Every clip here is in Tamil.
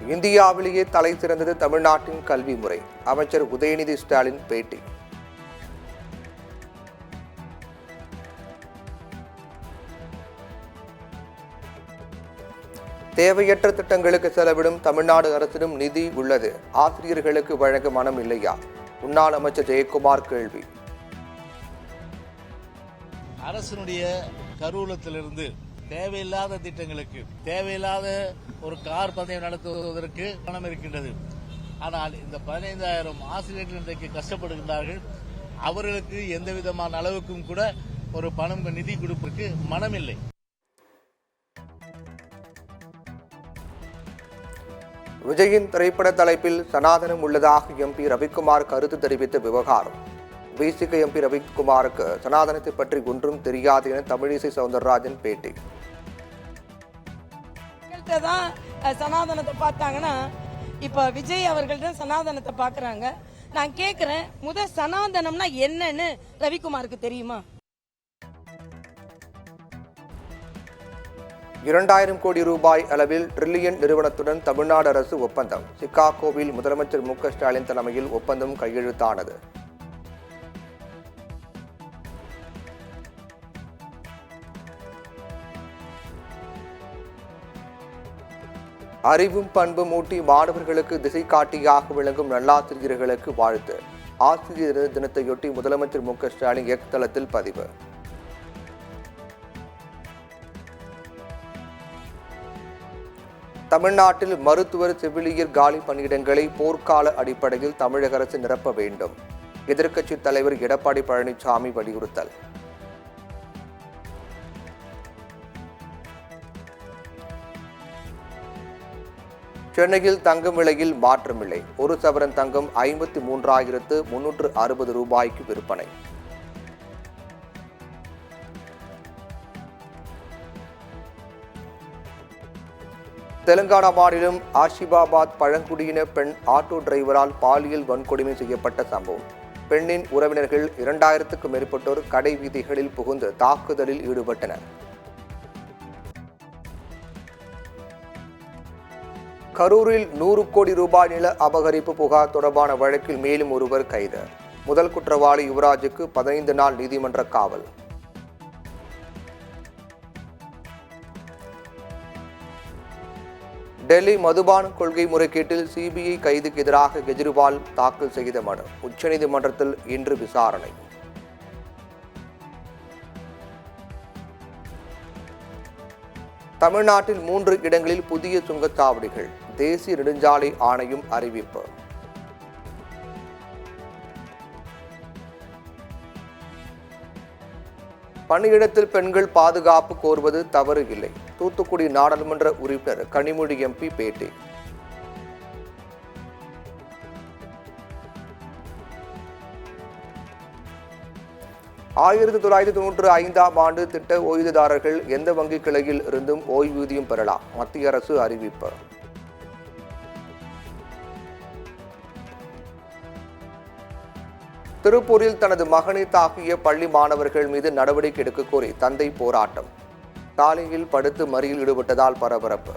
இந்தியாவிலேயே தலை சிறந்தது தமிழ்நாட்டின் கல்வி முறை. அமைச்சர் உதயநிதி ஸ்டாலின் பேட்டி. தேவையற்ற திட்டங்களுக்கு செலவிடும் தமிழ்நாடு அரசிடம் நிதி உள்ளது. ஆசிரியர்களுக்கு வழங்க மனம் இல்லையா? முன்னாள் அமைச்சர் ஜெயக்குமார் கேள்வி. அரசினுடைய கருவூலத்திலிருந்து தேவையில்லாத திட்டங்களுக்கு, தேவையில்லாத ஒரு கார் பந்தயம் நடத்துவதற்கு பணம் இருக்கின்றது. ஆனால் இந்த 15,000 ஆசிரியர்கள் இன்றைக்கு கஷ்டப்படுகின்றார்கள். அவர்களுக்கு எந்த விதமான அளவுக்கும் கூட ஒரு பணம் நிதி கொடுப்பதற்கு மனமில்லை. விஜயின் திரைப்பட தலைப்பில் சனாதனம் உள்ளதாக எம்பி ரவிக்குமார் கருத்து தெரிவித்த விவகாரம். விசிக எம்பி ரவிக்குமாருக்கு சனாதனத்தை பற்றி ஒன்றும் தெரியாது என தமிழிசை சவுந்தரராஜன் பேட்டி. சனாதனத்தை பார்த்தாங்கன்னா இப்ப விஜய் அவர்கள்ட்ட சனாதனத்தை பாக்குறாங்க. நான் கேக்குறேன், சனாதனம்னா என்னன்னு ரவிக்குமாருக்கு தெரியுமா? 2000 கோடி ரூபாய் அளவில் ட்ரில்லியன் நிறுவனத்துடன் தமிழ்நாடு அரசு ஒப்பந்தம். சிகாகோவில் முதலமைச்சர் மு.க. ஸ்டாலின் தலைமையில் ஒப்பந்தம் கையெழுத்தானது. அறிவும் பண்பும் ஊட்டி மாணவர்களுக்கு திசை காட்டியாக விளங்கும் நல்லாசிரியர்களுக்கு வாழ்த்து. ஆசிரியர் தினத்தையொட்டி முதலமைச்சர் மு.க. ஸ்டாலின் எக்ஸ் தளத்தில் பதிவு. தமிழ்நாட்டில் மருத்துவர், செவிலியர் காலி பணியிடங்களை போர்க்கால அடிப்படையில் தமிழக அரசு நிரப்ப வேண்டும். எதிர்க்கட்சித் தலைவர் எடப்பாடி பழனிசாமி வலியுறுத்தல். சென்னையில் தங்கம் விலையில் மாற்றமில்லை. ஒரு சவரன் தங்கம் 53,360 ரூபாய்க்கு விற்பனை. தெலுங்கானா மாநிலம் ஆஷிபாபாத் பழங்குடியின பெண் ஆட்டோ டிரைவரால் பாலியல் வன்கொடுமை செய்யப்பட்ட சம்பவம். பெண்ணின் உறவினர்கள் 2000க்கும் மேற்பட்டோர் கடை வீதிகளில் புகுந்து தாக்குதலில் ஈடுபட்டனர். கரூரில் 100 கோடி ரூபாய் நில அபகரிப்பு புகார் தொடர்பான வழக்கில் மேலும் ஒருவர் கைது. முதல் குற்றவாளி யுவராஜுக்கு 15 நாள் நீதிமன்ற காவல். டெல்லி மதுபான கொள்கை முறைகேட்டில் சிபிஐ கைதுக்கு எதிராக கெஜ்ரிவால் தாக்கல் செய்த மனு உச்சநீதிமன்றத்தில் இன்று விசாரணை. தமிழ்நாட்டில் 3 இடங்களில் புதிய சுங்கச்சாவடிகள். தேசிய நெடுஞ்சாலை ஆணையம் அறிவிப்பு. பணியிடத்தில் பெண்கள் பாதுகாப்பு கோருவது தவறு இல்லை. தூத்துக்குடி நாடாளுமன்ற உறுப்பினர் கனிமொழி எம்பி பேட்டி. ஆயிரத்து 1995ஆம் ஆண்டு திட்ட ஓய்வூதியதாரர்கள் எந்த வங்கி கிளையில் இருந்தும் ஓய்வூதியம் பெறலாம். மத்திய அரசு அறிவிப்பு. திருப்பூரில் தனது மகனை தாக்கிய பள்ளி மாணவர்கள் மீது நடவடிக்கை எடுக்க கோரி தந்தை போராட்டம். சாலையில் படுத்து மறியலில் ஈடுபட்டதால் பரபரப்பு.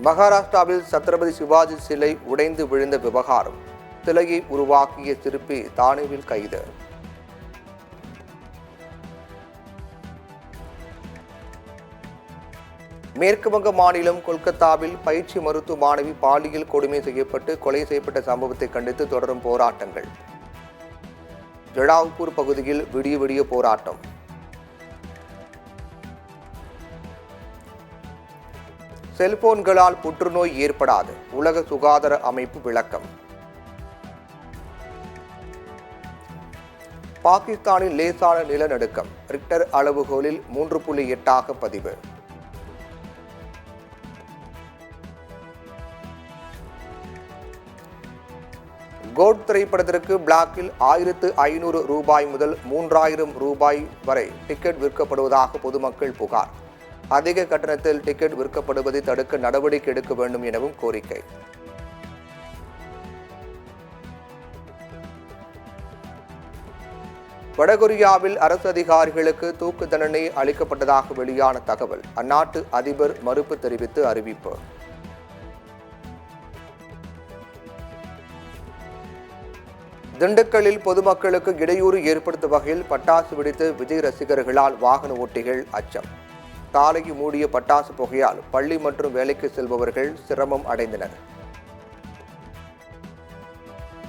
மகாராஷ்டிராவில் சத்ரபதி சிவாஜி சிலை உடைந்து விழுந்த விவகாரம். சிலையை உருவாக்கிய சிற்பி தானேவில் கைது. மேற்கு வங்க மாநிலம் கொல்கத்தாவில் பயிற்சி மருத்துவ மாணவி பாலியல் கொடுமை செய்யப்பட்டு கொலை செய்யப்பட்ட சம்பவத்தை கண்டித்து தொடரும் போராட்டங்கள். ஜடாவ்பூர் பகுதியில் விடிய விடிய போராட்டம். செல்போன்களால் புற்றுநோய் ஏற்படாது. உலக சுகாதார அமைப்பு விளக்கம். பாகிஸ்தானில் லேசான நிலநடுக்கம். ரிக்டர் அளவுகோலில் 3.8 பதிவு. கோட் திரைப்படத்திற்கு பிளாக்கில் 1500 ரூபாய் முதல் 3000 ரூபாய் வரை டிக்கெட் விற்கப்படுவதாக பொதுமக்கள் புகார். அதிக கட்டணத்தில் டிக்கெட் விற்கப்படுவதை தடுக்க நடவடிக்கை எடுக்க வேண்டும் எனவும் கோரிக்கை. வடகொரியாவில் அரசு அதிகாரிகளுக்கு தூக்கு தண்டனை அளிக்கப்பட்டதாக வெளியான தகவல். அந்நாட்டு அதிபர் மறுப்பு தெரிவித்து அறிவிப்பு. திண்டுக்கல்லில் பொதுமக்களுக்கு இடையூறு ஏற்படுத்தும் வகையில் பட்டாசு வெடித்து விஜய் ரசிகர்களால் வாகன ஓட்டிகள் அச்சம். காலையை மூடிய பட்டாசு புகையால் பள்ளி மற்றும் வேலைக்கு செல்பவர்கள் சிரமம் அடைந்தனர்.